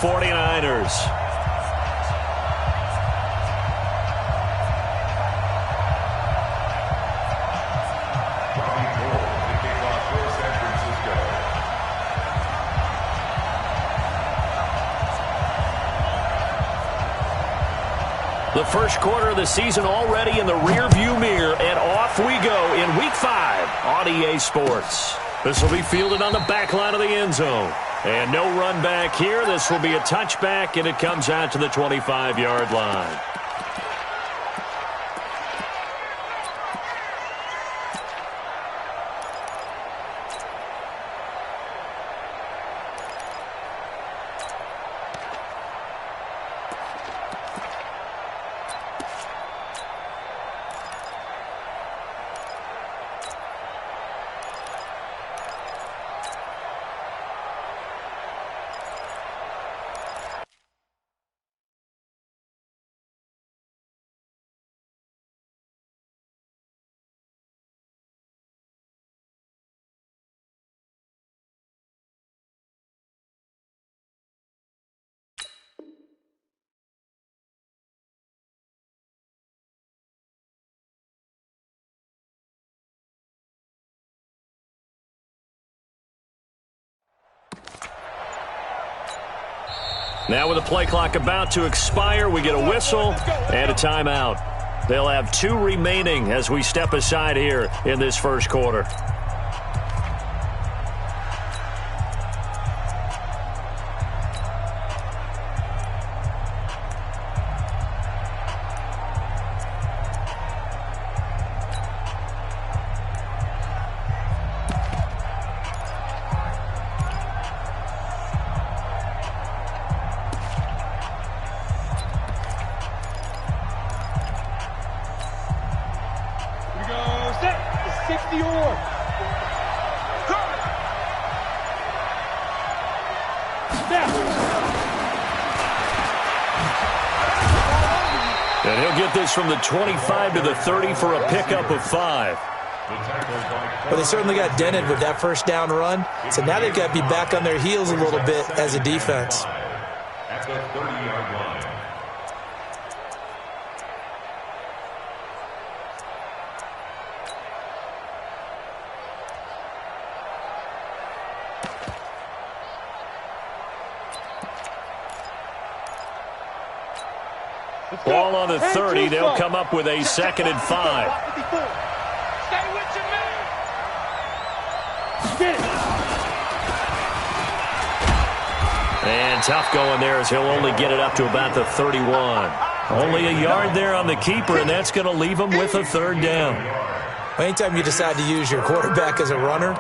49ers. The first quarter of the season already in the rearview mirror, and off we go in Week 5 on EA Sports. This will be fielded on the back line of the end zone. And no run back here. This will be a touchback, and it comes out to the 25-yard line. Now with the play clock about to expire, we get a whistle and a timeout. They'll have 2 remaining as we step aside here in this first quarter. And he'll get this from the 25 to the 30 for a pickup of 5. Well, they certainly got dented with that first down run, so now they've got to be back on their heels a little bit as a defense. At the 30-yard line. Ball on the 30. They'll come up with a 2nd and 5. Stay with your man. And tough going there as he'll only get it up to about the 31. Only a yard there on the keeper, and that's going to leave him with a 3rd down. Anytime you decide to use your quarterback as a runner,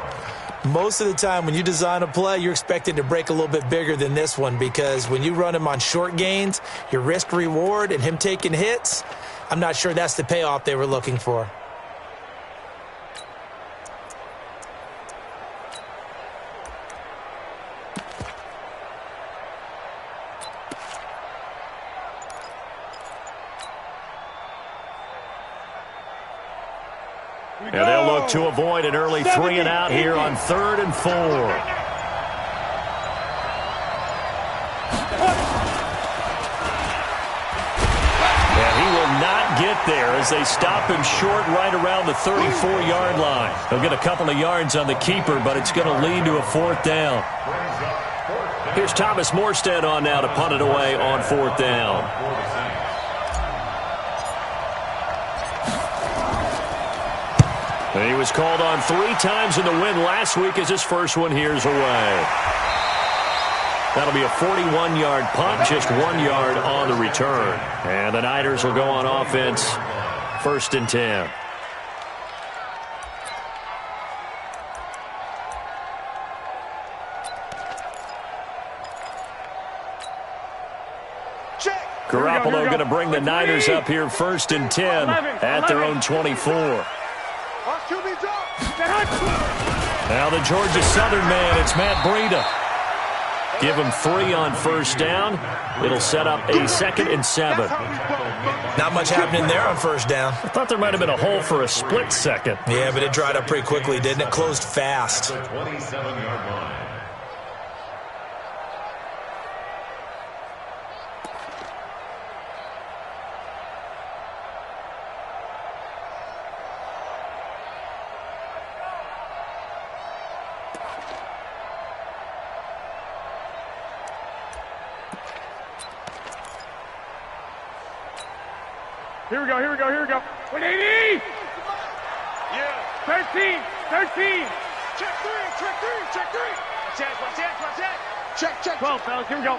most of the time when you design a play, you're expecting to break a little bit bigger than this one, because when you run him on short gains, your risk-reward and him taking hits, I'm not sure that's the payoff they were looking for. And they'll look to avoid an early 3 and out here on 3rd and 4. And he will not get there as they stop him short right around the 34-yard line. He'll get a couple of yards on the keeper, but it's going to lead to a 4th down. Here's Thomas Morstead on now to punt it away on 4th down. And he was called on 3 times in the win last week as his first one here's away. That'll be a 41-yard punt, just 1 yard on the return. And the Niners will go on offense, 1st and 10. Garoppolo going to bring the Niners up here 1st and 10 at their own 24. Now the Georgia Southern man, it's Matt Breida. Give him 3 on 1st down. It'll set up a 2nd and 7. Not much happening there on 1st down. I thought there might have been a hole for a split second. Yeah, but it dried up pretty quickly, didn't it? Closed fast. 27-yard line. Here we go, here we go, here we go. 180! Yeah. 13, 13. Check three, check three, check three. Watch that. Check. 12, fellas, here we go.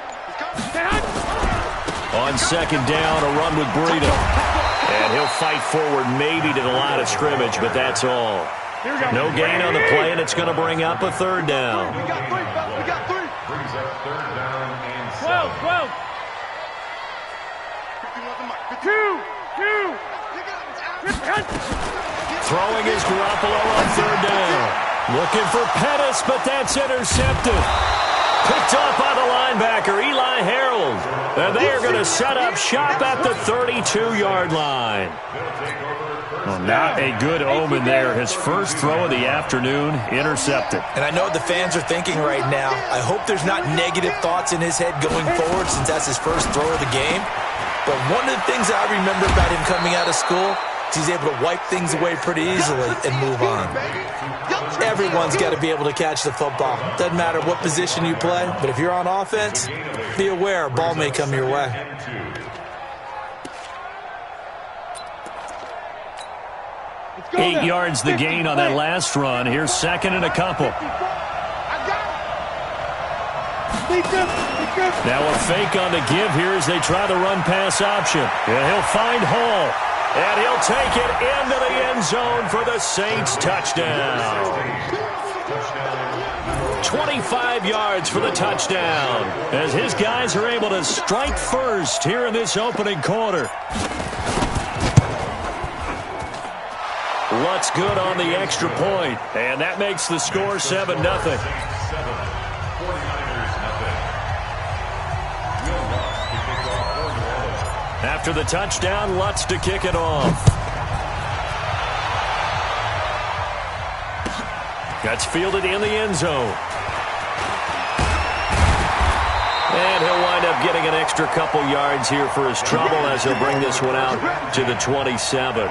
On second down, a run with Breida. And he'll fight forward maybe to the line of scrimmage, but that's all. No gain on the play, and it's going to bring up a third down. We got three, fellas, we got three. Brings up third down and 12. 2. Throwing is Garoppolo on third down. Looking for Pettis, but that's intercepted. Picked off by the linebacker, Eli Harold. And they are going to set up shop at the 32-yard line. Well, not a good omen there. His first throw of the afternoon, intercepted. And I know the fans are thinking right now, I hope there's not negative thoughts in his head going forward since that's his first throw of the game. But one of the things I remember about him coming out of school is he's able to wipe things away pretty easily and move on. Everyone's got to be able to catch the football. Doesn't matter what position you play, but if you're on offense, be aware a ball may come your way. Eight yards the gain on that last run. Here's second and a couple. Now a fake on the give here as they try the run-pass option. And he'll find Hall. And he'll take it into the end zone for the Saints touchdown. 25 yards for the touchdown as his guys are able to strike first here in this opening quarter. Lutz good on the extra point, and that makes the score 7-0. After the touchdown, Lutz to kick it off. That's fielded in the end zone. And he'll wind up getting an extra couple yards here for his trouble as he'll bring this one out to the 27.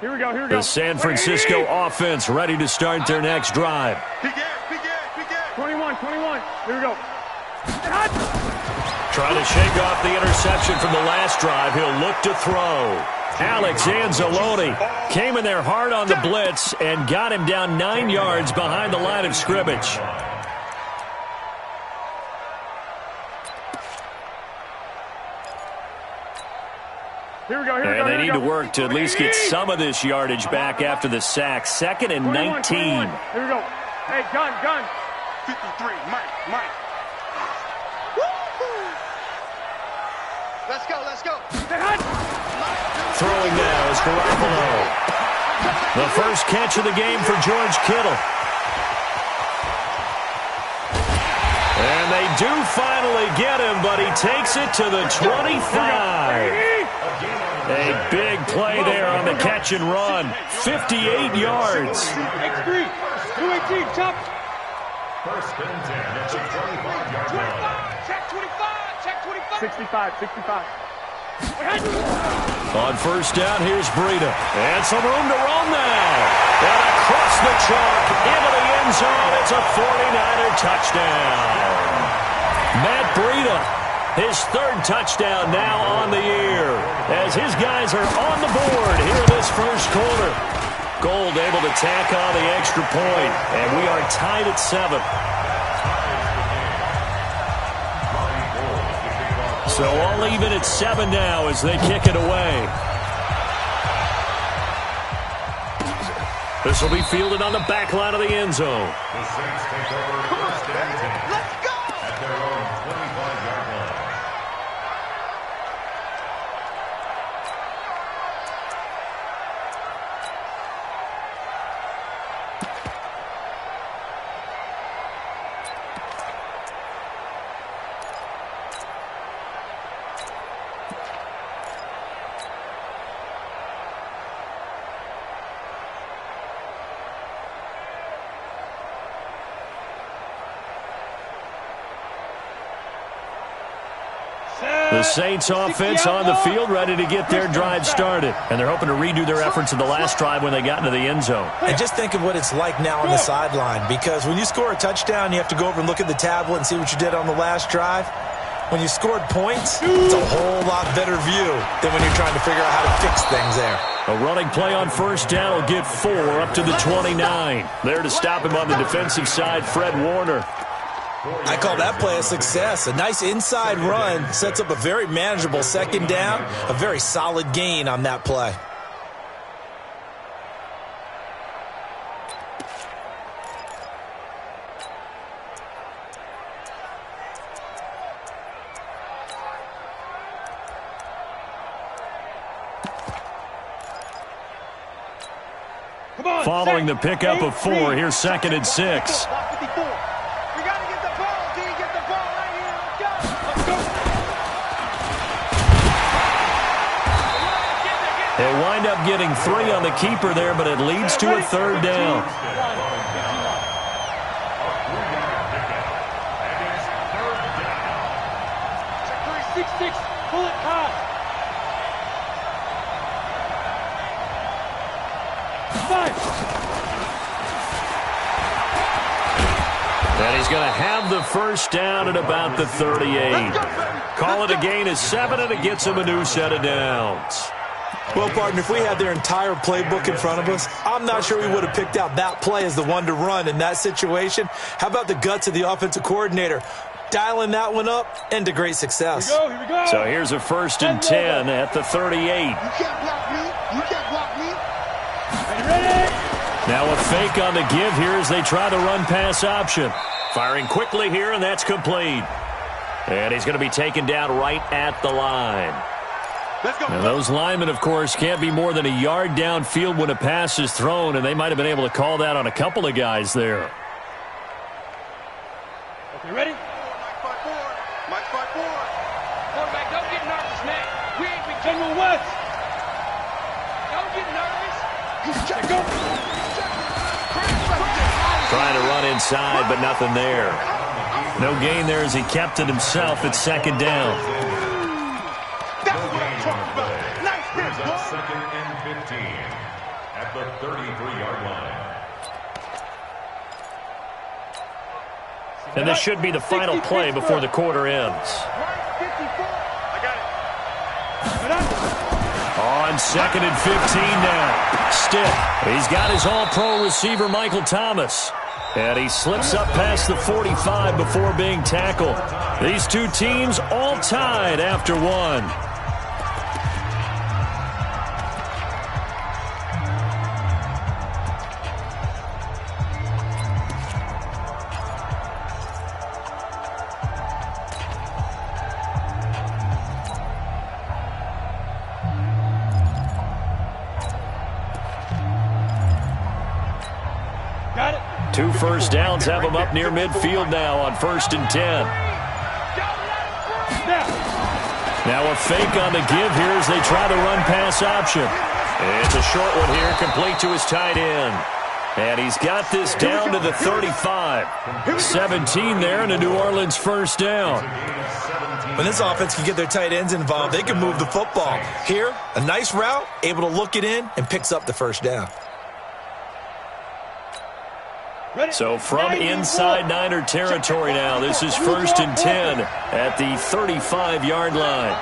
Here we go. The San Francisco offense ready to start their next drive. 21. Here we go. Trying to shake off the interception from the last drive. He'll look to throw. Alex Anzalone came in there hard on the blitz and got him down 9 yards behind the line of scrimmage. Here we go. And they need to work to at least get some of this yardage back after the sack. 2nd and 19. 21. Here we go. Hey, gun. 53, Mike. Let's go. Throwing now is Garoppolo. The first catch of the game for George Kittle. And they do finally get him, but he takes it to the 25. A big play there on the catch and run. 58 yards. X3, 218, chop. First and 10 at the 25-yard line. Check 25. 65. On first down, here's Breida. And some room to roam now. And across the chalk into the end zone. It's a 49er touchdown. Matt Breida, his third touchdown now on the year. As his guys are on the board here in this first quarter. Gold able to tack on the extra point. And we are tied at 7. So all even at 7 now as they kick it away. This will be fielded on the back line of the end zone. The Saints take over first and 10. Let's go! At their own 25-yard line. The Saints offense on the field, ready to get their drive started. And they're hoping to redo their efforts in the last drive when they got into the end zone. And just think of what it's like now on the sideline, because when you score a touchdown, you have to go over and look at the tablet and see what you did on the last drive. When you scored points, it's a whole lot better view than when you're trying to figure out how to fix things there. A running play on first down will get 4 up to the 29. There to stop him on the defensive side, Fred Warner. I call that play a success. A nice inside run sets up a very manageable second down, a very solid gain on that play. Following the pickup of 4, here's 2nd and 6. They'll wind up getting 3 on the keeper there, but it leads to a 3rd down. Pull it high. And he's going to have the first down at about the 38. Call it a gain of 7, and it gets him a new set of downs. Well, partner, if we had their entire playbook in front of us, I'm not sure we would have picked out that play as the one to run in that situation. How about the guts of the offensive coordinator? Dialing that one up into great success. Here we go. So here's a 1st and 10 at the 38. You can't block me. You can't block me. Ready? Now a fake on the give here as they try the run-pass option. Firing quickly here, and that's complete. And he's going to be taken down right at the line. Let's go. Now those linemen, of course, can't be more than a yard downfield when a pass is thrown, and they might have been able to call that on a couple of guys there. Okay, ready? Mike 5-4. Quarterback, don't get nervous, man. We ain't been General West. Don't get nervous. Go. Trying to run inside, but nothing there. No gain there as he kept it himself at 2nd down. That's what I'm talking about. Nice Here's a 2nd and 15 at the 33-yard line. And this should be the final play before the quarter ends. I got it. On 2nd and 15 now. Stiff. He's got his all-pro receiver, Michael Thomas. And he slips up past the 45 before being tackled. These two teams all tied after 1. Got it. 2 first downs have him up near midfield now on 1st and 10. Now a fake on the give here as they try the run-pass option. It's a short one here, complete to his tight end. And he's got this down to the 35. 17 there, and a New Orleans first down. When this offense can get their tight ends involved, they can move the football. Here, a nice route, able to look it in, and picks up the first down. So from inside Niner territory now, this is 1st and 10 at the 35-yard line.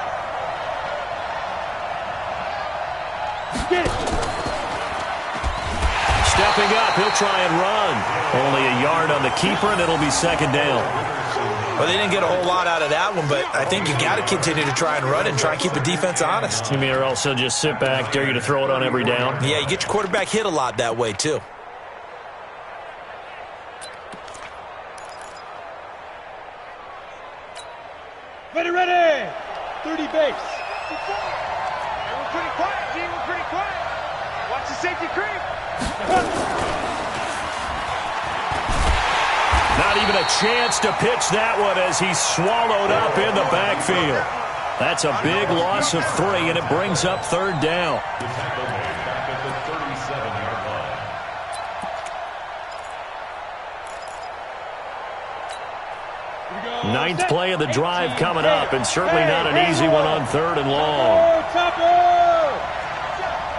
Stepping up, he'll try and run. Only a yard on the keeper, and it'll be 2nd down. Well, they didn't get a whole lot out of that one, but I think you got to continue to try and run and try and keep the defense honest. You mean or also just sit back, dare you to throw it on every down? Yeah, you get your quarterback hit a lot that way, too. Ready. 30 base. We're pretty quiet, team. We're pretty quiet. Watch the safety creep. Not even a chance to pitch that one as he's swallowed up in the backfield. That's a big loss of 3, and it brings up 3rd down. Ninth play of the drive coming up, and certainly not an easy one on 3rd and long.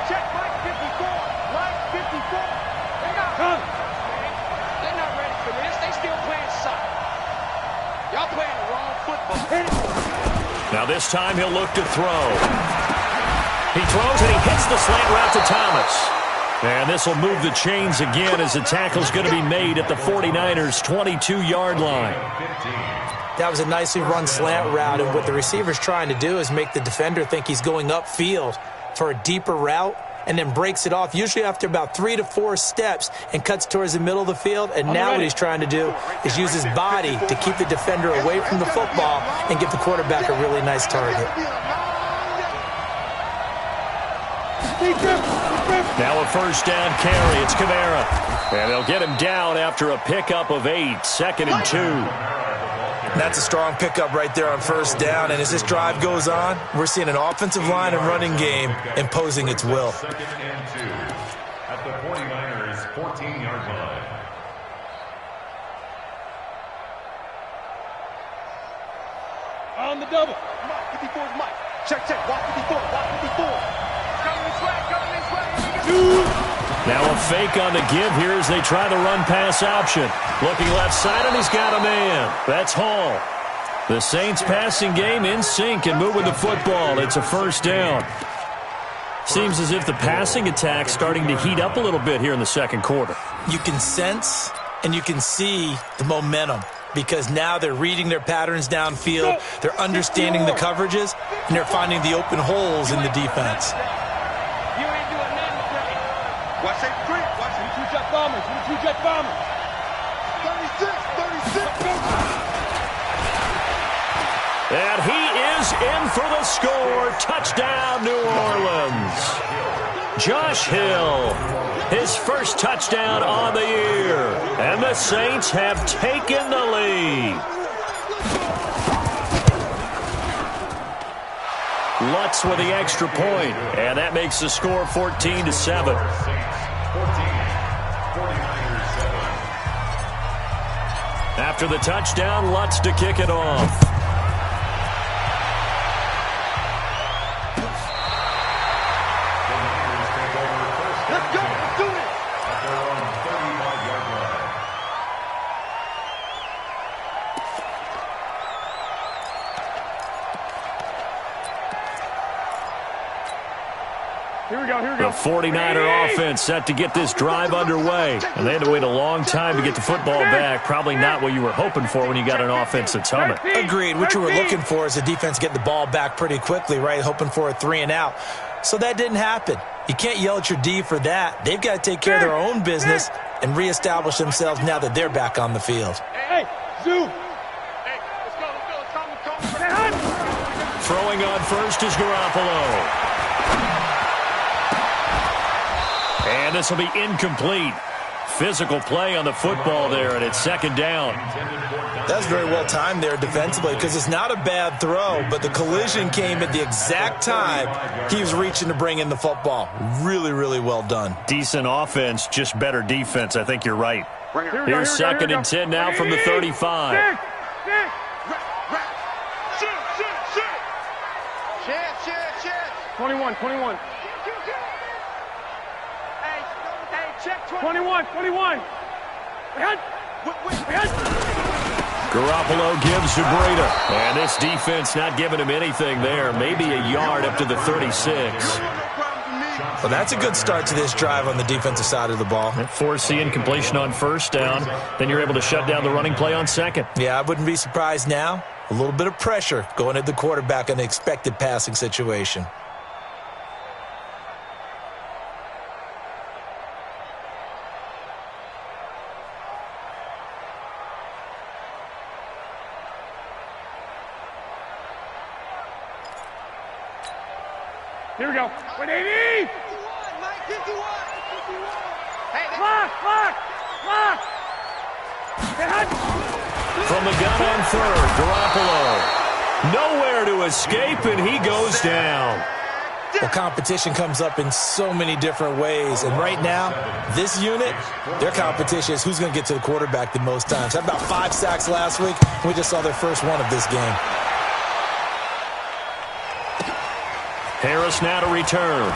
Check, Mike 54. Mike 54. They're not ready for this. They still playing soccer. Y'all playing the wrong football. Now this time he'll look to throw. He throws and he hits the slant route to Thomas. And this will move the chains again as the tackle's going to be made at the 49ers' 22-yard line. That was a nicely run slant route, and what the receiver's trying to do is make the defender think he's going upfield for a deeper route and then breaks it off, usually after about 3 to 4 steps, and cuts towards the middle of the field. And now what he's trying to do is use his body to keep the defender away from the football and give the quarterback a really nice target. Now a first down carry. It's Kamara. And they'll get him down after a pickup of 8. 2nd and 2. That's a strong pickup right there on first down. And as this drive goes on, we're seeing an offensive line and running game imposing its will. 2nd and 2 at the 49ers' 14-yard line. On the double. Mike 54 is Mike. Check. Watch 54. Watch 54. Coming this way. Now a fake on the give here as they try the run-pass option. Looking left side, and he's got a man. That's Hall. The Saints passing game in sync and moving the football. It's a first down. Seems as if the passing attack's starting to heat up a little bit here in the second quarter. You can sense and you can see the momentum because now they're reading their patterns downfield, they're understanding the coverages, and they're finding the open holes in the defense. Watch that creep. Watch it. 2-jet bombers. 2-jet bombers. 36. And he is in for the score. Touchdown, New Orleans. Josh Hill, his first touchdown on the year. And the Saints have taken the lead. Lutz with the extra point, and that makes the score 14-7. After the touchdown, Lutz to kick it off. Let's go. Let's do it. At their own 35-yard line. Here we go. The 49er offense set to get this drive underway. And they had to wait a long time to get the football back. Probably not what you were hoping for when you got an offense that's humming. Agreed. What you were looking for is the defense get the ball back pretty quickly, right? Hoping for a 3 and out. So that didn't happen. You can't yell at your D for that. They've got to take care of their own business and reestablish themselves now that they're back on the field. Hey, zoom. Hey, let's go. Throwing on first is Garoppolo. And this will be incomplete. Physical play on the football there, and it's 2nd down. That's very well timed there defensively because it's not a bad throw, but the collision came at the exact time he was reaching to bring in the football. Really, really well done. Decent offense, just better defense. I think you're right. Here's 2nd and 10 now from the 35. Shit. 21. Check 21. Garoppolo gives to Breida. And this defense not giving him anything there. Maybe a yard up to the 36. Well, that's a good start to this drive on the defensive side of the ball. Force the incompletion on first down. Then you're able to shut down the running play on second. Yeah, I wouldn't be surprised now. A little bit of pressure going at the quarterback in the expected passing situation. Here we go. 180. 51. Hey, clock. From the gun on 3rd, Garoppolo. Nowhere to escape, and he goes down. Well, competition comes up in so many different ways. And right now, this unit, their competition is who's going to get to the quarterback the most times. Had about 5 sacks last week. We just saw their first one of this game. Harris now to return.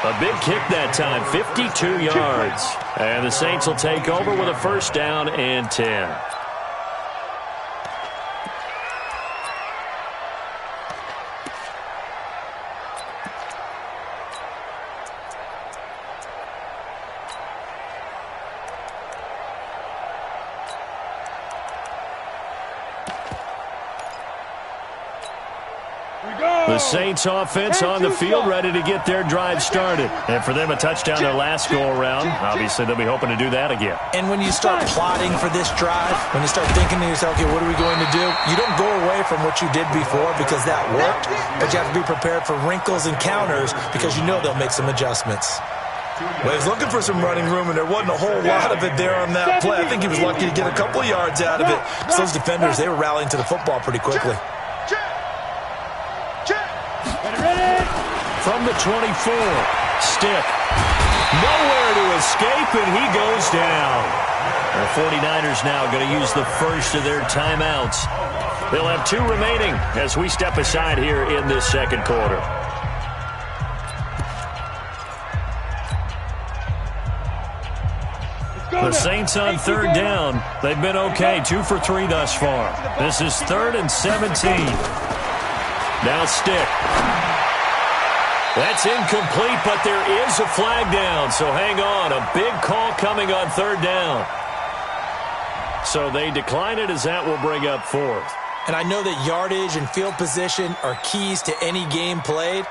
A big kick that time, 52 yards. And the Saints will take over with a first down and 10. The Saints offense on the field, ready to get their drive started. And for them, a touchdown their last go-around. Obviously, they'll be hoping to do that again. And when you start plotting for this drive, when you start thinking to yourself, okay, what are we going to do? You don't go away from what you did before because that worked, but you have to be prepared for wrinkles and counters because you know they'll make some adjustments. Well, he's looking for some running room, and there wasn't a whole lot of it there on that play. I think he was lucky to get a couple of yards out of it. So those defenders, they were rallying to the football pretty quickly. From the 24, Stick. Nowhere to escape, and he goes down. The 49ers now going to use the first of their timeouts. They'll have 2 remaining as we step aside here in this second quarter. The Saints on third down. They've been okay, 2 for 3 thus far. This is 3rd and 17. Now Stick. That's incomplete, but there is a flag down, so hang on. A big call coming on third down. So they decline it as that will bring up 4th. And I know that yardage and field position are keys to any game played,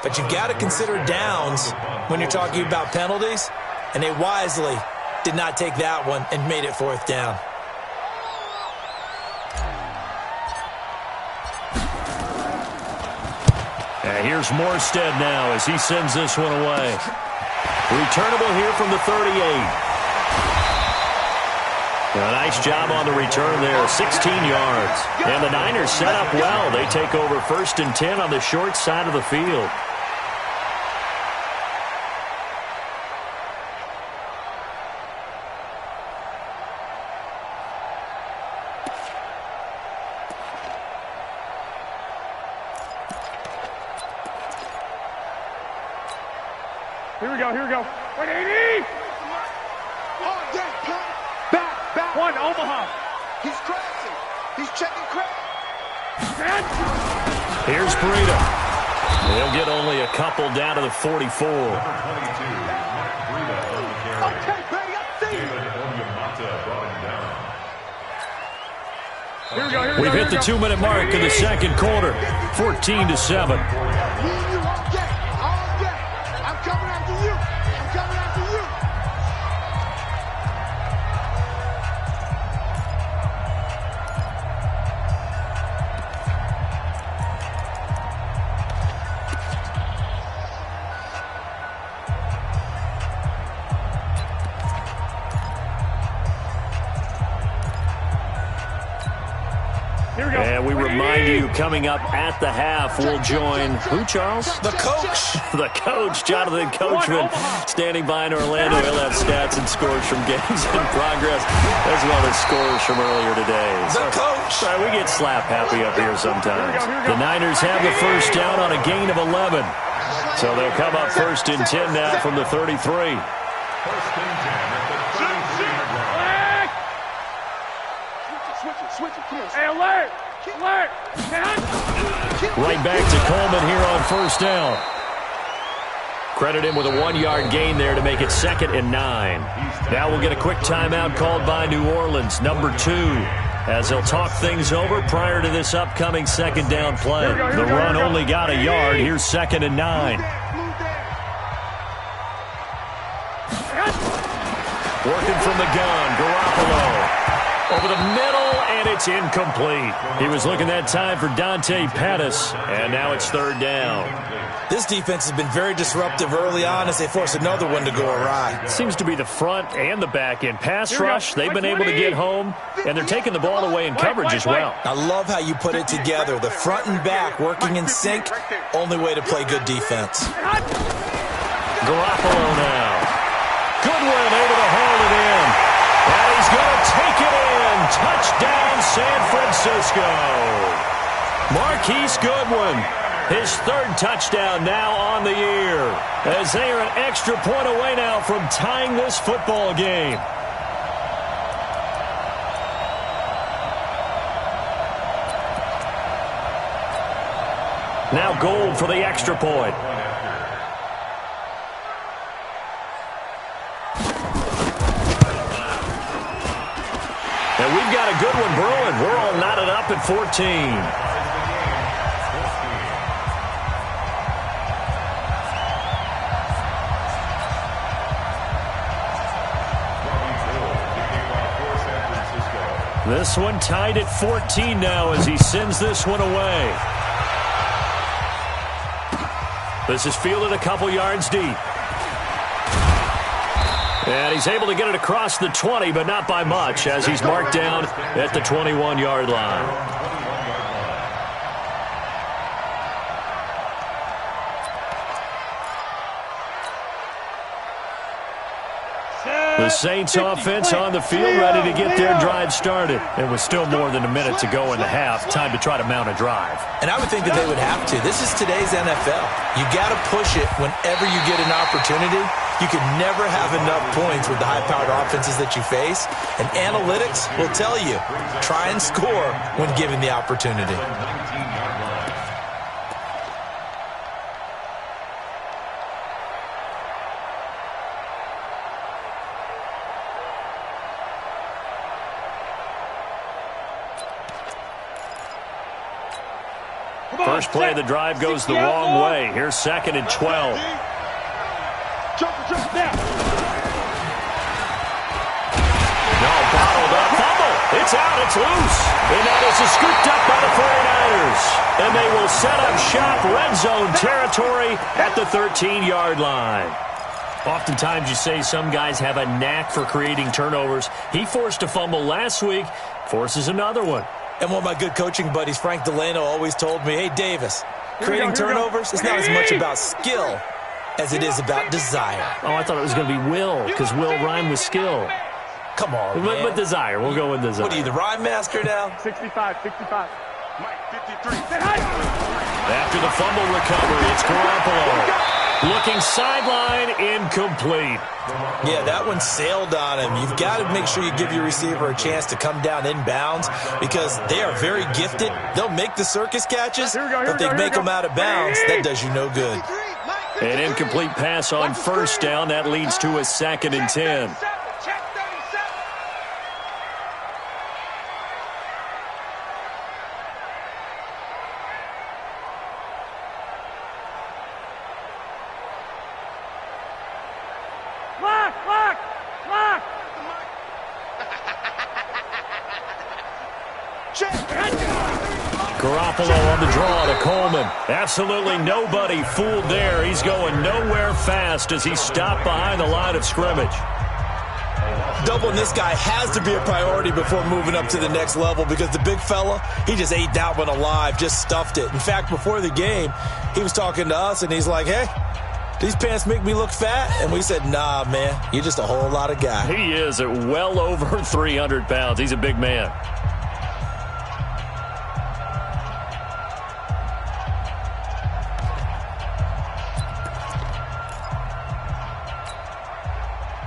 but you've got to consider downs when you're talking about penalties, and they wisely did not take that one and made it 4th down. And here's Morstead now as he sends this one away. Returnable here from the 38. A nice job on the return there, 16 yards. And the Niners set up well. They take over 1st and 10 on the short side of the field. Here we go. 180! Back. 1, Omaha. He's crashing. He's checking crack. Here's Breida. They'll get only a couple down to the 44. Number 22, Breida on the carry. Okay, Brady, I see you. David Onyemata brought him down. Here we go. We've hit the 2-minute mark of the second quarter, 14-7. And we remind you, coming up at the half, we'll join who, Charles? The coach. The coach, Jonathan Coachman, standing by in Orlando. He'll have stats and scores from games in progress, as well as scores from earlier today. The coach. Sorry, we get slap happy up here sometimes. The Niners have the first down on a gain of 11. So they'll come up 1st and 10 now from the 33. 1st and 10 at the 33-yard line. Switch it. Come on. Hey, alert! Right back to Coleman here on 1st down. Credit him with a 1-yard gain there to make it 2nd and 9. Now we'll get a quick timeout called by New Orleans, number 2, as they'll talk things over prior to this upcoming 2nd down play. The run only got a yard. Here's 2nd and 9. Working from the gun, Garoppolo. Over the middle, and it's incomplete. He was looking that time for Dante Pettis, and now it's third down. This defense has been very disruptive early on as they force another one to go awry. Seems to be the front and the back end. Pass rush, they've been able to get home, and they're taking the ball away in coverage as well. I love how you put it together. The front and back working in sync, only way to play good defense. Garoppolo now. Goodwin able to hold it in. And he's going to take it in. Touchdown, San Francisco. Marquise Goodwin, his third touchdown now on the year, as they are an extra point away now from tying this football game. Now Gold for the extra point. And we've got a good one brewing. We're all knotted up at 14. This one tied at 14 now as he sends this one away. This is fielded a couple yards deep. And he's able to get it across the 20, but not by much, as he's marked down at the 21-yard line. The Saints offense on the field, ready to get their drive started. And with still more than a minute to go in the half, time to try to mount a drive. And I would think that they would have to. This is today's NFL. You got to push it whenever you get an opportunity. You can never have enough points with the high-powered offenses that you face. And analytics will tell you, try and score when given the opportunity. First play of the drive goes the wrong way. Here's 2nd and 12. No, bottled up. Fumble. It's out. It's loose. And now this is scooped up by the 49ers. And they will set up shop, red zone territory at the 13-yard line. Oftentimes you say some guys have a knack for creating turnovers. He forced a fumble last week, forces another one. And one of my good coaching buddies, Frank Delano, always told me, hey, Davis, creating turnovers is not as much about skill as it is about desire. Oh, I thought it was going to be will, because will rhyme with skill. Come on, man. But desire. We'll go with desire. What are you, the rhyme master now? 65. Mike, 53. After the fumble recovery, it's Garoppolo. Looking sideline, incomplete. Yeah, that one sailed on him. You've got to make sure you give your receiver a chance to come down inbounds because they are very gifted. They'll make the circus catches, but they make them out of bounds. That does you no good. An incomplete pass on first down. That leads to a 2nd and 10. Garoppolo on the draw to Coleman. Absolutely nobody fooled there. He's going nowhere fast as he's stopped behind the line of scrimmage. Doubling this guy has to be a priority before moving up to the next level because the big fella, he just ate that one alive, just stuffed it. In fact, before the game, he was talking to us, and he's like, hey, these pants make me look fat? And we said, nah, man, you're just a whole lot of guy. He is at well over 300 pounds. He's a big man.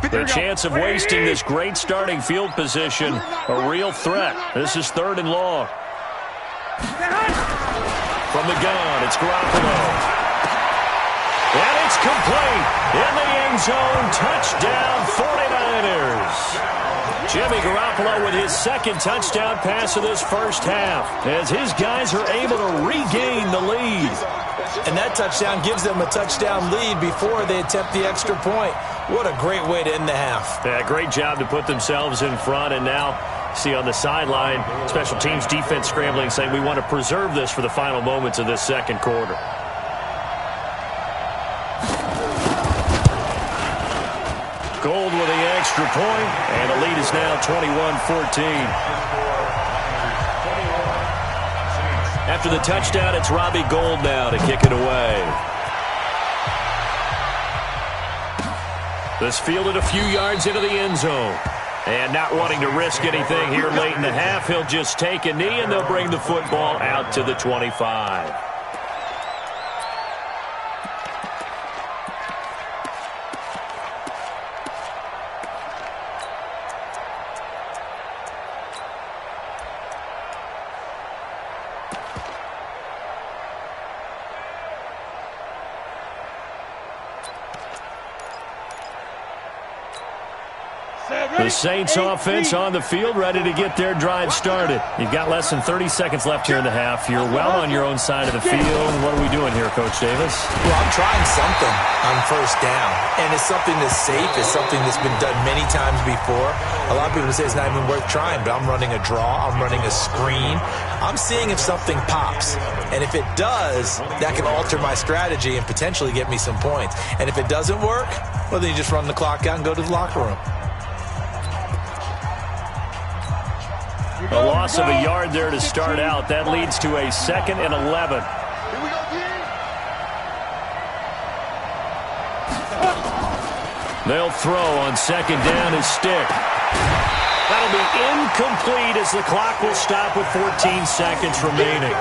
The chance of wasting this great starting field position, a real threat. This is 3rd and long. From the gun, it's Garoppolo. And it's complete. In the end zone, touchdown 49ers. Jimmy Garoppolo with his 2nd touchdown pass of this first half as his guys are able to regain the lead. And that touchdown gives them a touchdown lead before they attempt the extra point. What a great way to end the half. Yeah, great job to put themselves in front, and now See on the sideline, special teams defense scrambling, saying we want to preserve this for the final moments of this second quarter. Gold with the extra point, and the lead is now 21-14. After the touchdown, it's Robbie Gould now to kick it away. This fielded a few yards into the end zone. And not wanting to risk anything here late in the half, he'll just take a knee, and they'll bring the football out to the 25. The Saints offense on the field, ready to get their drive started. You've got less than 30 seconds left here in the half. You're well on your own side of the field. What are we doing here, Coach Davis? Well, I'm trying something on first down, and it's something that's safe. It's something that's been done many times before. A lot of people say it's not even worth trying, but I'm running a draw. I'm running a screen. I'm seeing if something pops, and if it does, that can alter my strategy and potentially get me some points. And if it doesn't work, well, then you just run the clock out and go to the locker room. A loss of a yard there to start out. That leads to a 2nd and 11. They'll throw on 2nd down his stick. That'll be incomplete as the clock will stop with 14 seconds remaining.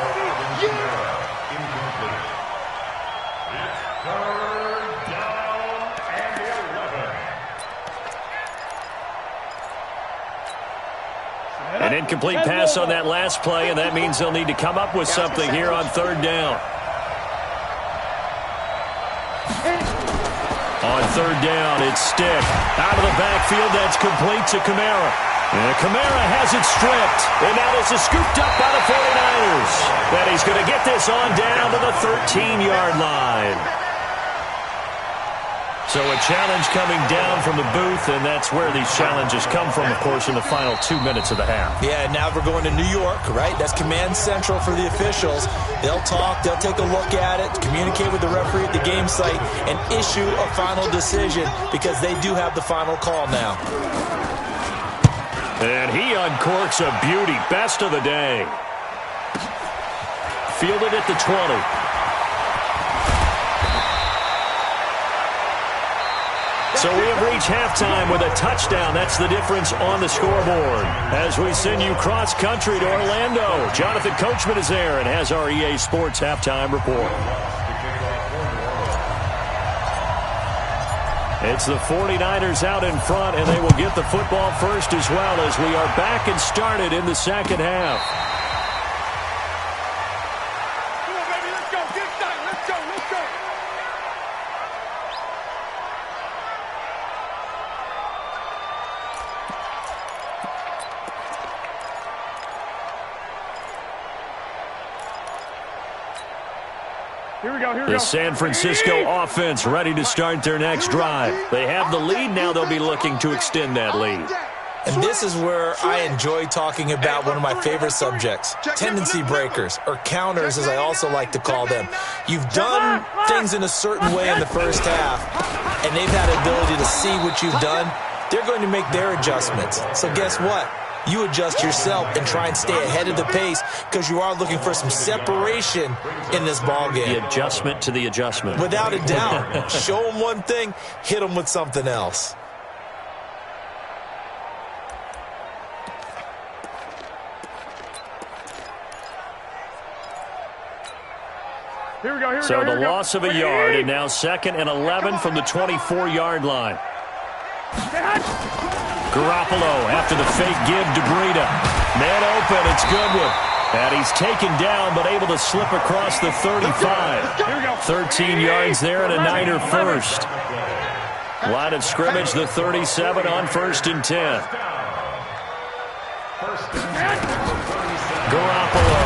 An incomplete pass on that last play, and that means they'll need to come up with something here on 3rd down. On 3rd down, it's Stick. Out of the backfield, that's complete to Kamara. And Kamara has it stripped. And now this is scooped up by the 49ers. But he's going to get this on down to the 13-yard line. So a challenge coming down from the booth, and that's where these challenges come from, of course, in the final 2 minutes of the half. Yeah, now we're going to New York, right? That's command central for the officials. They'll talk, they'll take a look at it, communicate with the referee at the game site, and issue a final decision because they do have the final call now. And he uncorks a beauty. Best of the day. Fielded at the 20. So we have reached halftime with a touchdown. That's the difference on the scoreboard. As we send you cross-country to Orlando, Jonathan Coachman is there and has our EA Sports halftime report. It's the 49ers out in front, and they will get the football first as well as we are back and started in the second half. Come on, baby, let's go. Get started. Let's go. Let's go. Here we go, here we go. The San Francisco offense ready to start their next drive. They have the lead. Now they'll be looking to extend that lead. And this is where I enjoy talking about one of my favorite subjects, tendency breakers, or counters as I also like to call them. You've done things in a certain way in the first half, and they've had the ability to see what you've done. They're going to make their adjustments. So guess what? You adjust yourself and try and stay ahead of the pace because you are looking for some separation in this ballgame. The adjustment to the adjustment. Without a doubt. Show them one thing, hit them with something else. Here we go, here we So go, here the we go. loss of a yard, and now 2nd and 11 from the 24-yard line. Garoppolo after the fake give to Breida. Man open, it's Goodwin. And he's taken down but able to slip across the 35. 13 yards there and a Niner first. Line of scrimmage, the 37 on 1st and 10. Garoppolo.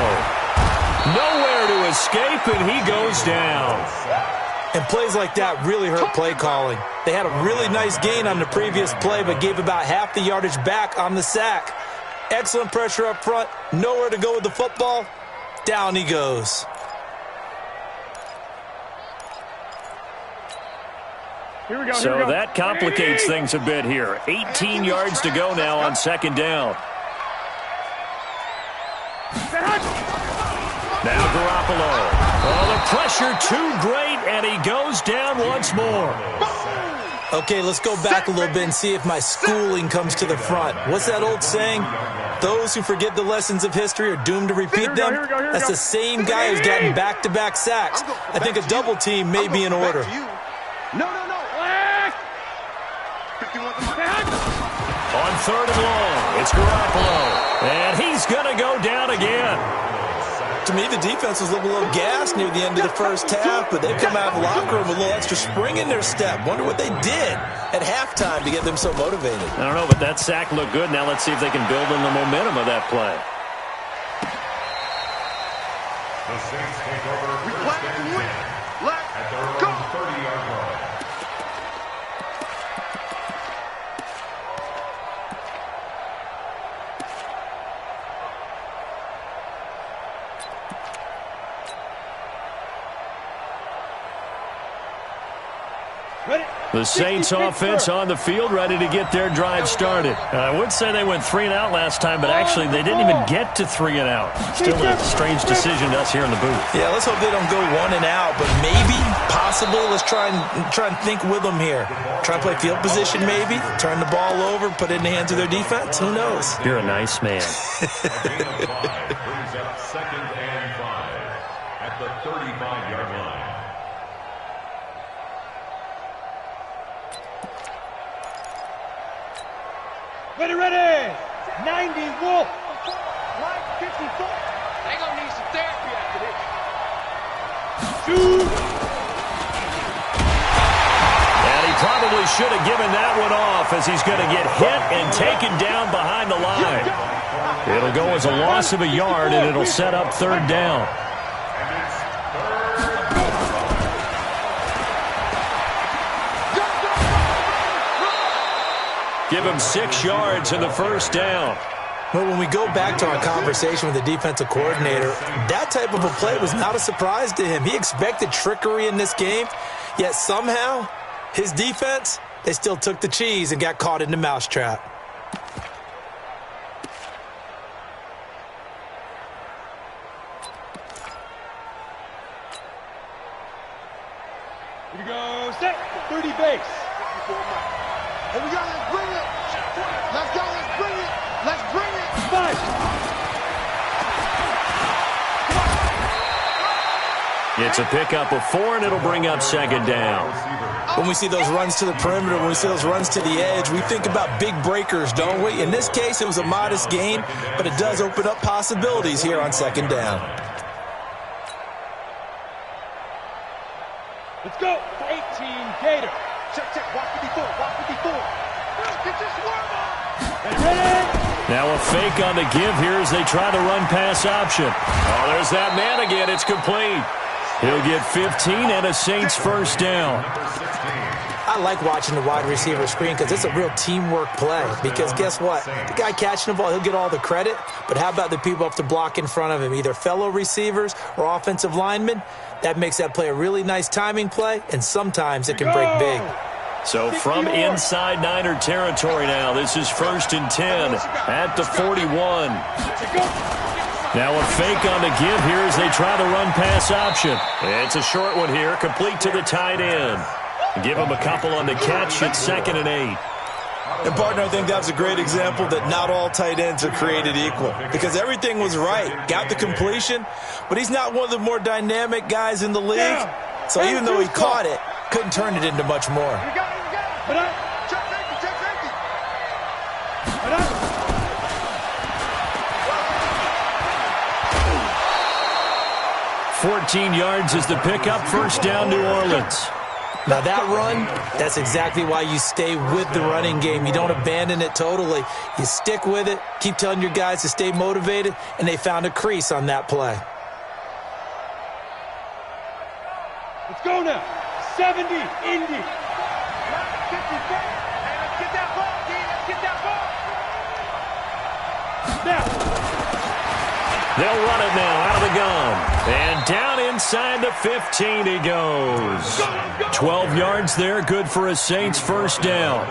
Nowhere to escape, and he goes down. And plays like that really hurt play calling. They had a really nice gain on the previous play, but gave about half the yardage back on the sack. Excellent pressure up front. Nowhere to go with the football. Down he goes. Here we go. So that complicates things a bit here. 18 yards to go now on second down. Now Garoppolo. Oh, the pressure too great, and he goes down once more. Okay, let's go back a little bit and see if my schooling comes to the front. What's that old saying? Those who forget the lessons of history are doomed to repeat them. That's the same guy who's gotten back-to-back sacks. I think a double team may be in order. No. On third and long, it's Garoppolo. And he's going to go down again. To me, the defense was looking a little gassed near the end of the first half, but they've come out of the locker room with a little extra spring in their step. Wonder what they did at halftime to get them so motivated. I don't know, but that sack looked good. Now let's see if they can build on the momentum of that play. The Saints take over first and 10 at their own 30-yard line. The Saints offense on the field, ready to get their drive started. I would say they went 3 and out last time, but actually they didn't even get to 3 and out. Still a strange decision to us here in the booth. Yeah, let's hope they don't go 1 and out, but maybe, possibly, let's try and think with them here. Try and play field position maybe, turn the ball over, put it in the hands of their defense. Who knows? You're a nice man. A gain of 5 brings up second and 5 at the 35-yard line. Ready. 90, Wolf. Line 54. They gonna need some therapy after this. Shoot. And he probably should have given that one off as he's going to get hit and taken down behind the line. It'll go as a loss of a yard, and it'll set up third down. Give him 6 yards in the first down. Well, when we go back to our conversation with the defensive coordinator, that type of a play was not a surprise to him. He expected trickery in this game, yet somehow his defense, they still took the cheese and got caught in the mousetrap. Here we go. Set. 30 base. Here we go, let's bring it. Let's go, let's bring it. Let's bring it. 5. It's a pickup of 4, and it'll bring up second down. When we see those runs to the perimeter, when we see those runs to the edge, we think about big breakers, don't we? In this case, it was a modest gain, but it does open up possibilities here on second down. Let's go. 18, Gator. Check, walk 54, walk 54. Get your swerve on. Ready. Now a fake on the give here as they try to run pass option. Oh, there's that man again. It's complete. He'll get 15 and a Saints first down. I like watching the wide receiver screen because it's a real teamwork play. Because guess what? The guy catching the ball, he'll get all the credit. But how about the people up to block in front of him, either fellow receivers or offensive linemen? That makes that play a really nice timing play, and sometimes it can break big. So from inside Niner territory now, this is first and 10 at the 41. Now a fake on the give here as they try to run pass option. It's a short one here, complete to the tight end. Give him a couple on the catch at 2nd and 8. And, partner, I think that was a great example that not all tight ends are created equal because everything was right. Got the completion, but he's not one of the more dynamic guys in the league. So even though he caught it, couldn't turn it into much more. You got it. Check safety. 14 yards is the pickup, first down New Orleans. Now that run, that's exactly why you stay with the running game. You don't abandon it totally. You stick with it, keep telling your guys to stay motivated, and they found a crease on that play. Let's go now. 70, Indy. 54. Hey, let's get that ball, D. Let's get that ball. They'll run it now out of the gun. And down inside the 15 he goes. 12 yards there, good for a Saints first down.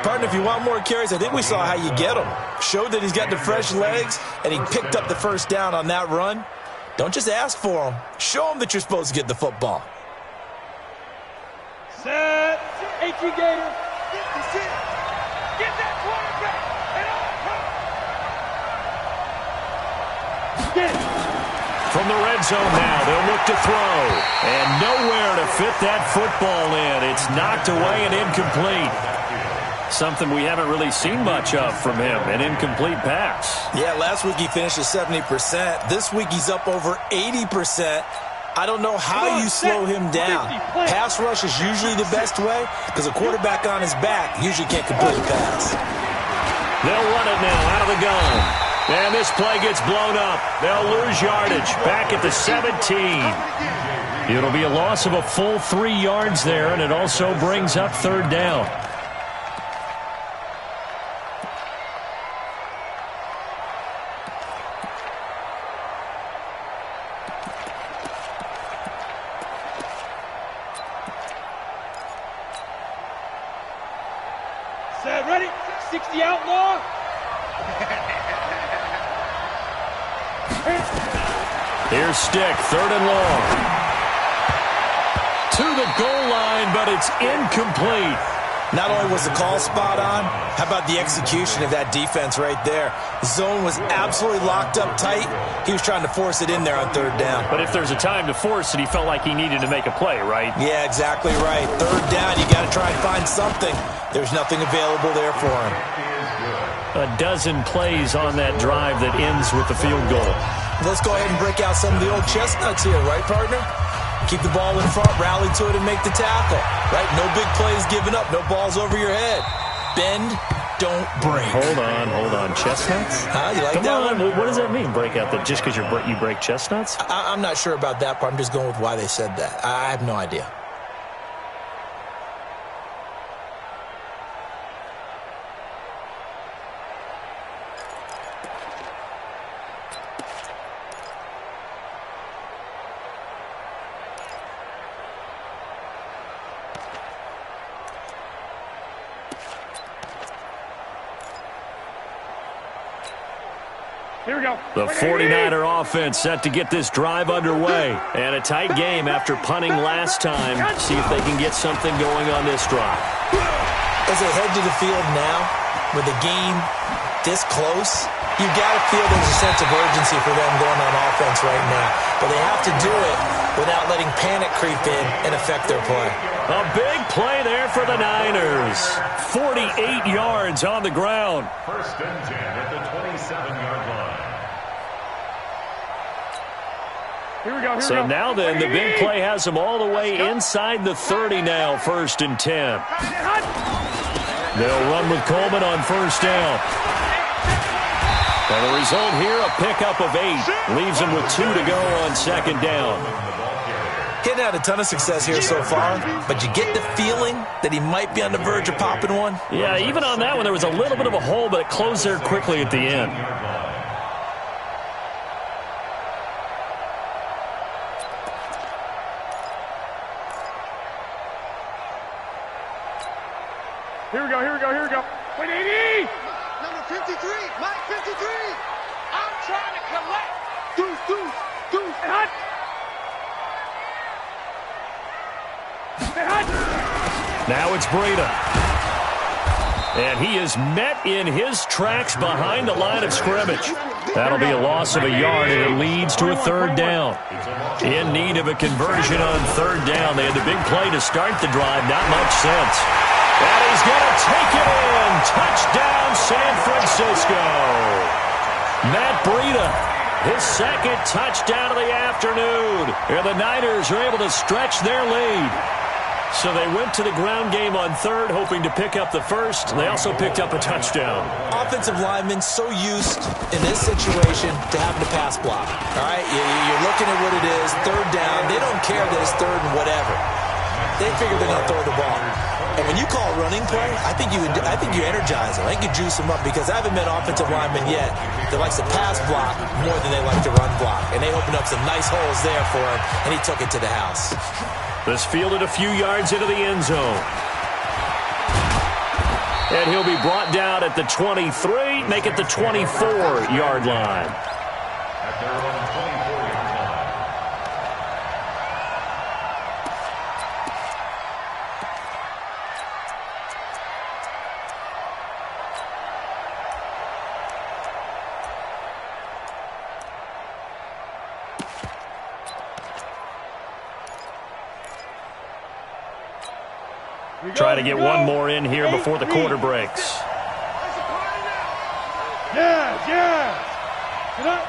Partner, if you want more carries, I think we saw how you get them. Showed that he's got the fresh legs, and he picked up the first down on that run. Don't just ask for him. Show him that you're supposed to get the football. Set. 18 Gator. Get that quarterback. And get it. From the red zone now, they'll look to throw. And nowhere to fit that football in. It's knocked away and incomplete. Something we haven't really seen much of from him, an incomplete pass. Yeah, last week he finished at 70%. This week he's up over 80%. I don't know how you slow him down. Pass rush is usually the best way because a quarterback on his back usually can't complete a pass. They'll run it now out of the gun. And this play gets blown up. They'll lose yardage back at the 17. It'll be a loss of a full 3 yards there, and it also brings up third down. Set. Ready. 60 outlaw. Here's Stick, third and long. To the goal line, but it's incomplete. Not only was the call spot on, how about the execution of that defense right there? The zone was absolutely locked up tight. He was trying to force it in there on third down. But if there's a time to force it, he felt like he needed to make a play, right? Yeah, exactly right. Third down, you got to try and find something. There's nothing available there for him. A dozen plays on that drive that ends with the field goal. Let's go ahead and break out some of the old chestnuts here, right, partner? Keep the ball in front, rally to it, and make the tackle. Right? No big plays given up, no balls over your head. Bend, don't break. Hold on. Chestnuts? You like Come that on. one? What does that mean, break out? That just because you break chestnuts? I'm not sure about that part. I'm just going with why they said that. I have no idea. Here we go. The 49er offense set to get this drive underway. And a tight game after punting last time. See if they can get something going on this drive. As they head to the field now, with the game this close, you've got to feel there's a sense of urgency for them going on offense right now. But they have to do it without letting panic creep in and affect their play. A big play there for the Niners. 48 yards on the ground. First and 10 at the 27-yard line. Here we go. So now then, the big play has them all the way inside the 30 now, first and 10. They'll run with Coleman on first down. And the result here, a pickup of 8. Leaves them with 2 to go on second down. Getting had a ton of success here so far, but you get the feeling that he might be on the verge of popping one. Yeah, even on that one, there was a little bit of a hole, but it closed there quickly at the end. Here we go. 180! Number 53, Mike 53. I'm trying to collect. Deuce. Hot. Now it's Breida. And he is met in his tracks behind the line of scrimmage. That'll be a loss of a yard, and it leads to a third down. In need of a conversion on third down. They had the big play to start the drive. Not much sense. And he's going to take it in. Touchdown, San Francisco. Matt Breida, his second touchdown of the afternoon. And the Niners are able to stretch their lead. So they went to the ground game on third, hoping to pick up the first. They also picked up a touchdown. Offensive linemen so used in this situation to having to pass block. All right, you're looking at what it is, third down. They don't care that it's third and whatever. They figure they're going to throw the ball. And when you call a running play, I think you energize them. I think you juice them up because I haven't met offensive linemen yet that likes to pass block more than they like to run block. And they opened up some nice holes there for him, and he took it to the house. This fielded a few yards into the end zone. And he'll be brought down at the 23, make it the 24-yard line. At their own 24-yard line. Try to get one more in here before the quarter breaks. Yeah. Get up.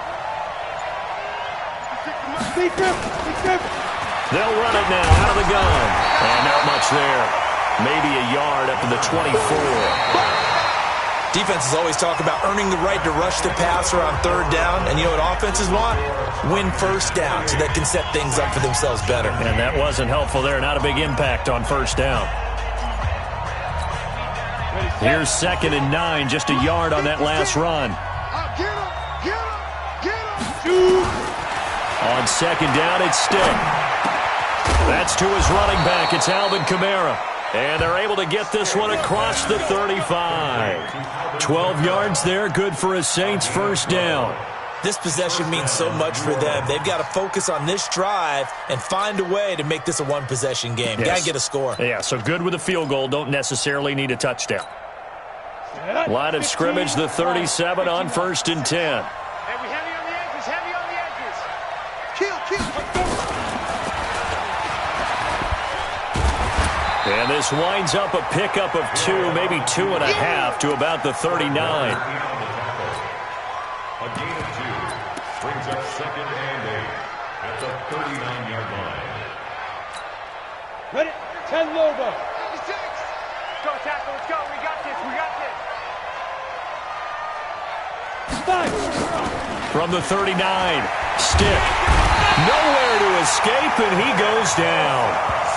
They'll run it now out of the gun. And not much there. Maybe a yard up to the 24. Defenses always talk about earning the right to rush the passer on third down. And you know what offenses want? Win first down so they can set things up for themselves better. And that wasn't helpful there. Not a big impact on first down. Here's 2nd and 9, just a yard on that last run. On 2nd down, it's Stick. That's to his running back. It's Alvin Kamara. And they're able to get this one across the 35. 12 yards there, good for a Saints first down. This possession means so much for them. They've got to focus on this drive and find a way to make this a one-possession game. Yes. Got to get a score. Yeah, so good with a field goal. Don't necessarily need a touchdown. Line of scrimmage, the 37 on 1st and 10. Heavy on the edges, heavy on the edges. Kill. And this winds up a pickup of 2, maybe 2.5 to about the 39. A gain of 2 brings up 2nd and 8 at the 39-yard line. Ready? 10 Lobo. 56. Go, tackle, let's go. We got this. From the 39, Stick. Nowhere to escape, and he goes down.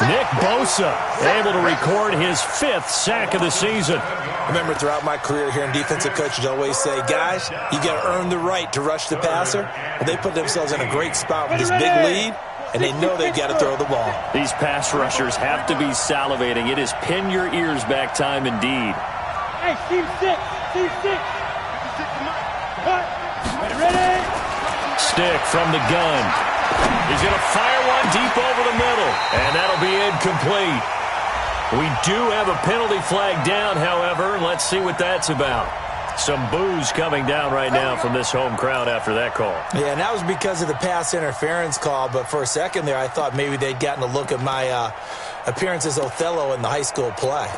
Nick Bosa able to record his 5th sack of the season. Remember, throughout my career here in defensive coaches always say, guys, you got to earn the right to rush the passer. Well, they put themselves in a great spot with this big lead, and they know they've got to throw the ball. These pass rushers have to be salivating. It is pin your ears back time indeed. Hey, team 6. Ready? Stick from the gun. He's going to fire one deep over the middle, and that'll be incomplete. We do have a penalty flag down, however. Let's see what that's about. Some boos coming down right now from this home crowd after that call. Yeah, and that was because of the pass interference call, but for a second there I thought maybe they'd gotten a look at my appearance as Othello in the high school play.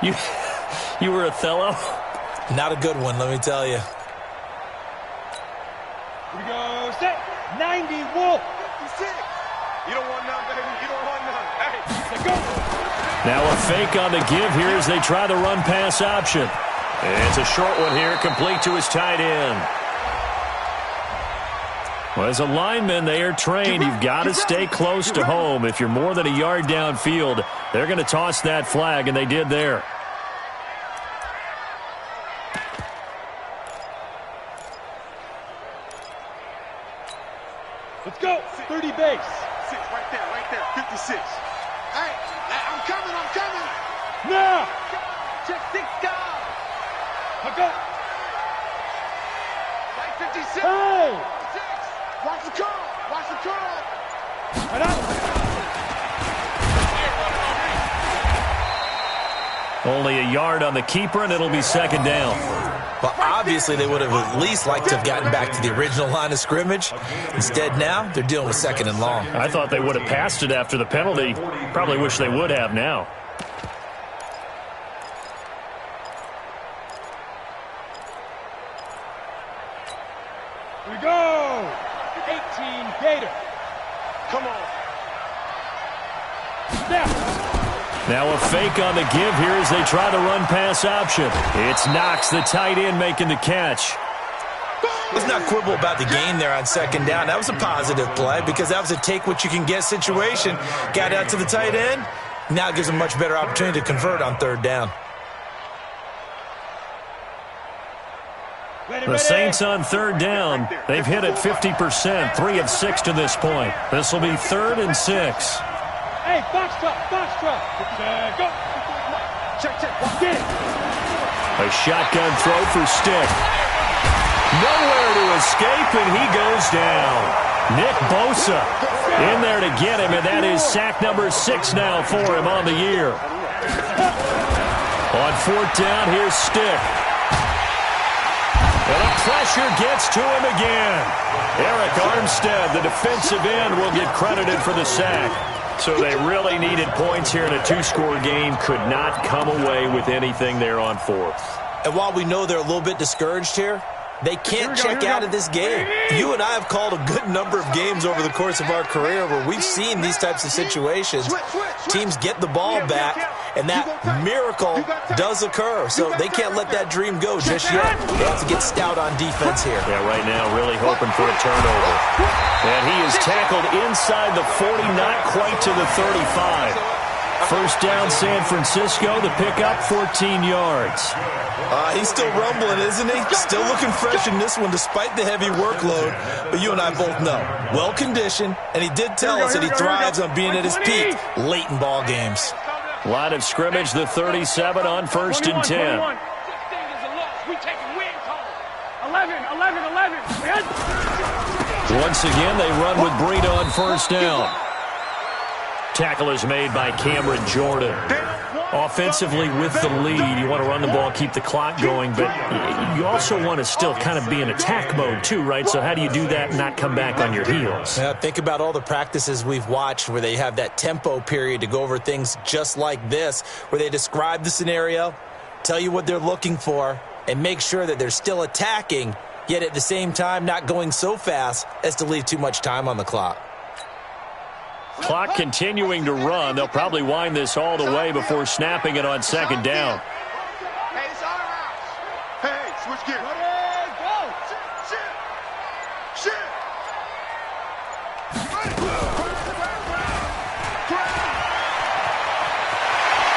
You were Othello? Not a good one, let me tell you. We go, set, 90, Wolf. 56. You don't want none, baby. You don't want none. Hey, Let's go. Now a fake on the give here as they try the run-pass option. And it's a short one here, complete to his tight end. Well, as a lineman, they are trained. You've got to stay close to home. If you're more than a yard downfield, they're going to toss that flag, and they did there. Let's go. 30 base. 6, right there. 56. Hey, I'm coming. Now. Check 6 guys. Let's go. Right 56. Hey. 6. Watch the curl. Right up. Only a yard on the keeper, and it'll be 2nd down. Well, obviously they would have at least liked to have gotten back to the original line of scrimmage. Instead now, they're dealing with 2nd and long. I thought they would have passed it after the penalty. Probably wish they would have now. We go. 18 Gator. Come on. Snap. Now a fake on the give here as they try the run-pass option. It's Knox, the tight end, making the catch. Let's not quibble about the gain there on 2nd down. That was a positive play because that was a take-what-you-can-get situation. Got out to the tight end, Now it gives them a much better opportunity to convert on third down. The Saints on third down. They've hit it 50%, 3 of 6 to this point. This will be 3rd and 6. Hey, box truck, go. Check, walk in. A shotgun throw for Stick. Nowhere to escape, and he goes down. Nick Bosa in there to get him, and that is sack number 6 now for him on the year. On 4th down, here's Stick. And the pressure gets to him again. Eric Armstead, the defensive end, will get credited for the sack. So they really needed points here in a 2-score game. Could not come away with anything there on 4th. And while we know they're a little bit discouraged here, they can't check out of this game. You and I have called a good number of games over the course of our career where we've seen these types of situations. Teams get the ball back, and that miracle does occur. So they can't let that dream go just yet. They have to get stout on defense here. Yeah, right now really hoping for a turnover. And he is tackled inside the 40, not quite to the 35. First down, San Francisco. The pickup, 14 yards. He's still rumbling, isn't he? Still looking fresh in this one despite the heavy workload. But you and I both know, well-conditioned, and he did tell us that he thrives on being at his peak late in ball games. Line of scrimmage, the 37 on 1st and 10. 11. Once again, they run with Breida on 1st down. Tackle is made by Cameron Jordan. Offensively with the lead, you want to run the ball, keep the clock going, but you also want to still kind of be in attack mode too, right? So how do you do that and not come back on your heels? Yeah, think about all the practices we've watched where they have that tempo period to go over things just like this, where they describe the scenario, tell you what they're looking for, and make sure that they're still attacking, yet at the same time not going so fast as to leave too much time on the clock. Clock continuing to run. They'll probably wind this all the way before snapping it on 2nd down. Hey, it's all around. Hey, switch gears. Go. Shit.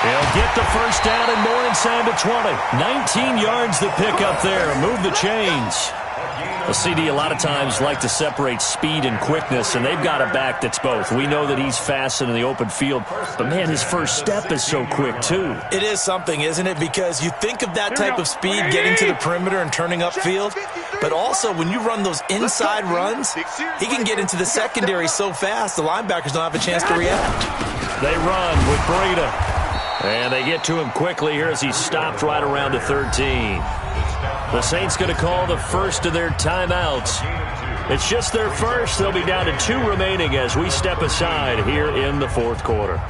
He'll get the first down and more inside the 20. 19 yards to pick up there. Move the chains. A CD a lot of times like to separate speed and quickness, and they've got a back that's both. We know that he's fast in the open field, but, man, his first step is so quick, too. It is something, isn't it? Because you think of that type of speed getting to the perimeter and turning upfield, but also when you run those inside runs, he can get into the secondary so fast the linebackers don't have a chance to react. They run with Breida, and they get to him quickly here as he's stopped right around the 13. The Saints going to call the first of their timeouts. It's just their first. They'll be down to 2 remaining as we step aside here in the 4th quarter.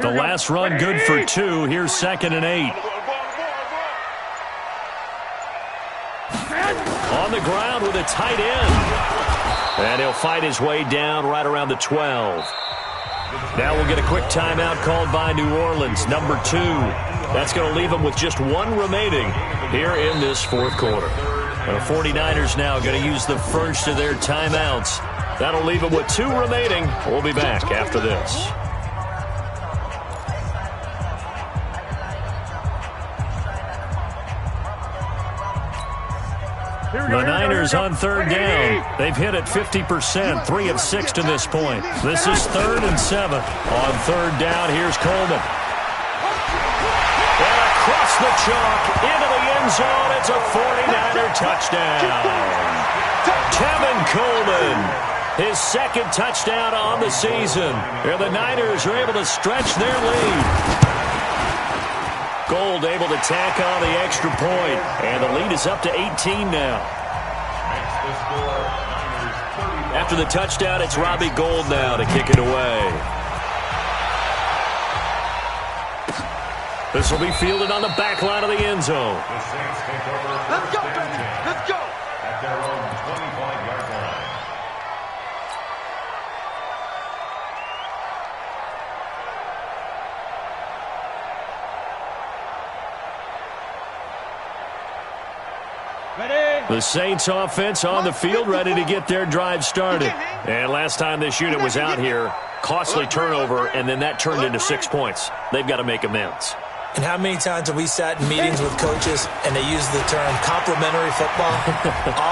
The last run good for 2. Here's 2nd and 8. On the ground with a tight end. And he'll fight his way down right around the 12. Now we'll get a quick timeout called by New Orleans, number 2. That's going to leave them with just 1 remaining here in this 4th quarter. The 49ers now going to use the first of their timeouts. That'll leave them with 2 remaining. We'll be back after this. The Niners on 3rd down. They've hit it 50%, 3 of 6 to this point. This is 3rd and 7. On 3rd down, here's Coleman. And across the chalk, into the end zone, it's a 49er touchdown. Tevin Coleman, his 2nd touchdown on the season. And the Niners are able to stretch their lead. Gold able to tack on the extra point, and the lead is up to 18 now. After the touchdown, it's Robbie Gould now to kick it away. This will be fielded on the back line of the end zone. The Saints take over. Let's go, baby. Let's go. At their own 25-yard line. The Saints offense on the field, ready to get their drive started. And last time this unit was out here, costly turnover, and then that turned into 6 points. They've got to make amends. And how many times have we sat in meetings with coaches and they use the term complementary football?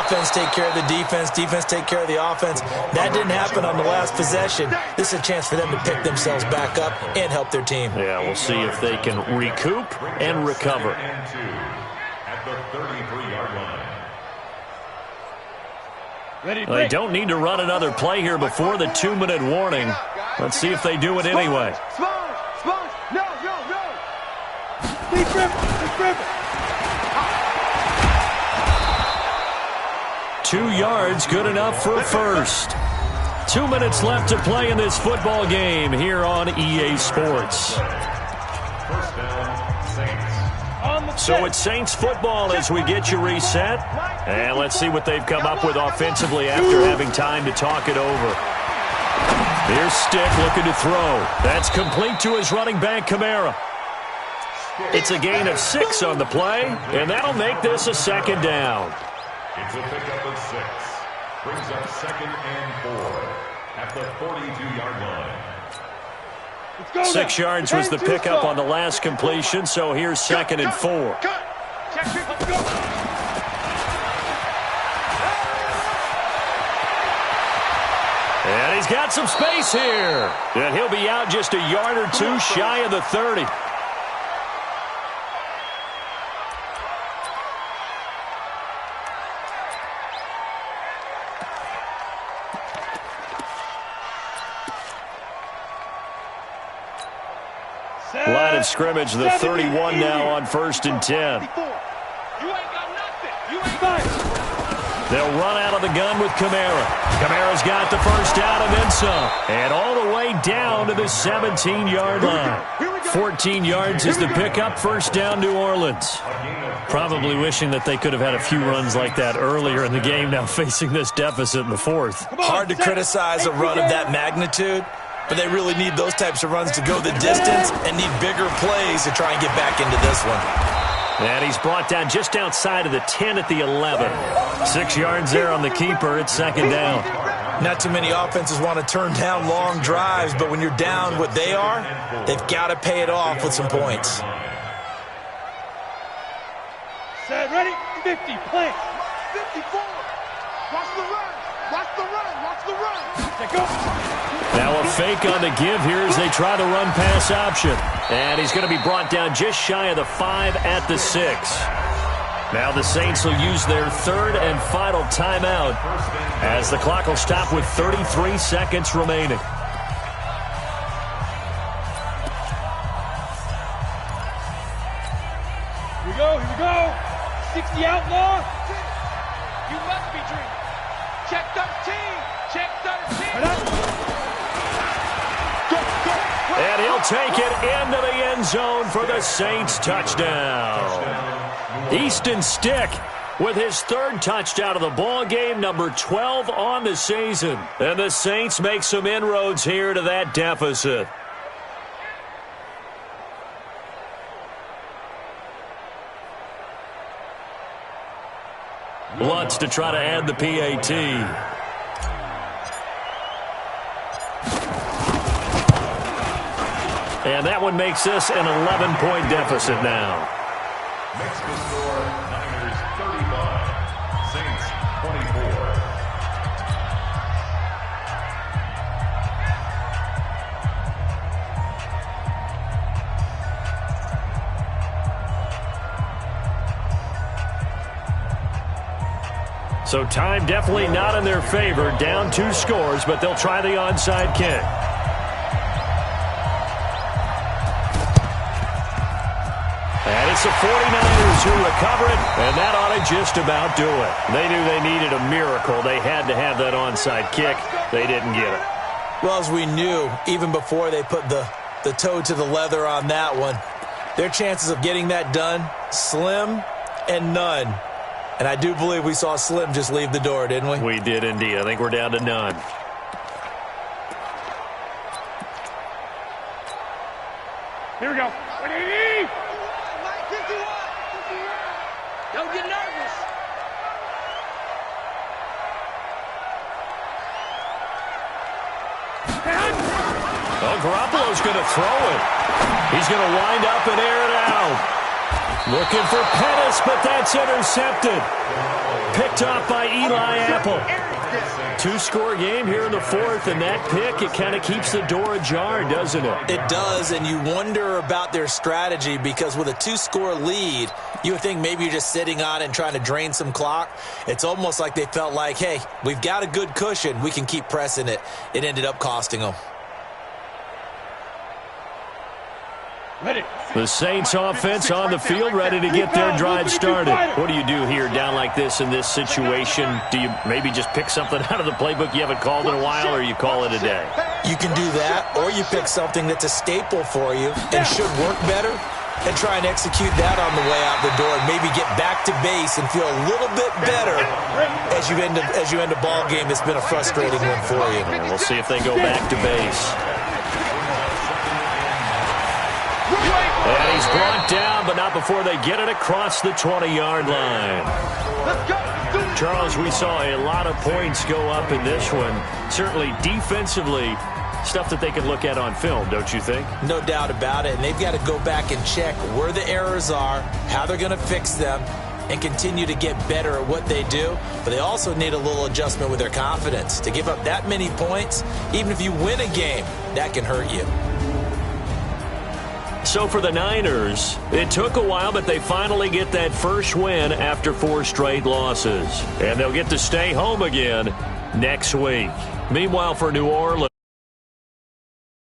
Offense take care of the defense, defense take care of the offense. That didn't happen on the last possession. This is a chance for them to pick themselves back up and help their team. Yeah, we'll see if they can recoup and recover. At the 33-yard line. They don't need to run another play here before the 2-minute warning. Let's see if they do it anyway. Sponge. No. 2 yards, good enough for a first. 2 minutes left to play in this football game here on EA Sports. First down, Saints. So it's Saints football as we get you reset. And let's see what they've come up with offensively after having time to talk it over. Here's Stick looking to throw. That's complete to his running back, Kamara. It's a gain of 6 on the play, and that'll make this a second down. It's a pickup of 6. Brings up 2nd and 4 at the 42-yard line. 6 yards was the pickup on the last completion, so here's 2nd and 4. And he's got some space here. And he'll be out just a yard or two shy of the 30. Line of scrimmage, the 31 now on 1st and 10. You ain't got nothing. You ain't got it. They'll run out of the gun with Kamara. Kamara's got the first down and then some. And all the way down to the 17-yard line. 14 yards is the pickup. First down, New Orleans. Probably wishing that they could have had a few runs like that earlier in the game, now facing this deficit in the 4th. Hard to criticize a run of that magnitude, but they really need those types of runs to go the distance and need bigger plays to try and get back into this one. And he's brought down just outside of the 10 at the 11. 6 yards there on the keeper. It's second down. Not too many offenses want to turn down long drives, but when you're down what they are, they've got to pay it off with some points. Set, ready, 50, play. 54. Watch the run. Watch the run. Watch the run. Take go. Now a fake on the give here as they try the run-pass option. And he's going to be brought down just shy of the 5 at the 6. Now the Saints will use their 3rd and final timeout as the clock will stop with 33 seconds remaining. Here we go. 60 outlaw. You must be dreaming. Check 13. Check 13. And he'll take it into the end zone for the Saints touchdown. Easton Stick with his 3rd touchdown of the ball game, number 12 on the season. And the Saints make some inroads here to that deficit. Lutz to try to add the PAT. And that one makes this an 11-point deficit now. Makes the score Niners 35, Saints 24. So time definitely not in their favor. Down 2 scores, but they'll try the onside kick. And it's the 49ers who recover it, and that ought to just about do it. They knew they needed a miracle. They had to have that onside kick. They didn't get it. Well, as we knew, even before they put the toe to the leather on that one, Their chances of getting that done, slim and none. And I do believe we saw Slim just leave the door, didn't we? We did indeed. I think we're down to none. Here we go. 180! Don't get nervous. Oh, Garoppolo's going to throw it. He's going to wind up and air it out. Looking for Pettis, but that's intercepted. Picked off by Eli Apple. 2-score game here in the fourth, and that pick, it kind of keeps the door ajar, doesn't it? It does, and you wonder about their strategy because with a 2-score lead, you would think maybe you're just sitting on it and trying to drain some clock. It's almost like they felt like, hey, we've got a good cushion. We can keep pressing it. It ended up costing them. The Saints offense on the field, ready to get their drive started. What do you do here down like this in this situation? Do you maybe just pick something out of the playbook you haven't called in a while, or you call it a day? You can do that, or you pick something that's a staple for you and should work better and try and execute that on the way out the door and maybe get back to base and feel a little bit better as you end a ball game that's been a frustrating one for you. We'll see if they go back to base. And he's brought down, but not before they get it across the 20-yard line. Charles, we saw a lot of points go up in this one. Certainly defensively, stuff that they can look at on film, don't you think? No doubt about it, and they've got to go back and check where the errors are, how they're going to fix them, and continue to get better at what they do. But they also need a little adjustment with their confidence. To give up that many points, even if you win a game, that can hurt you. So for the Niners, it took a while, but they finally get that first win after 4 straight losses. And they'll get to stay home again next week. Meanwhile, for New Orleans,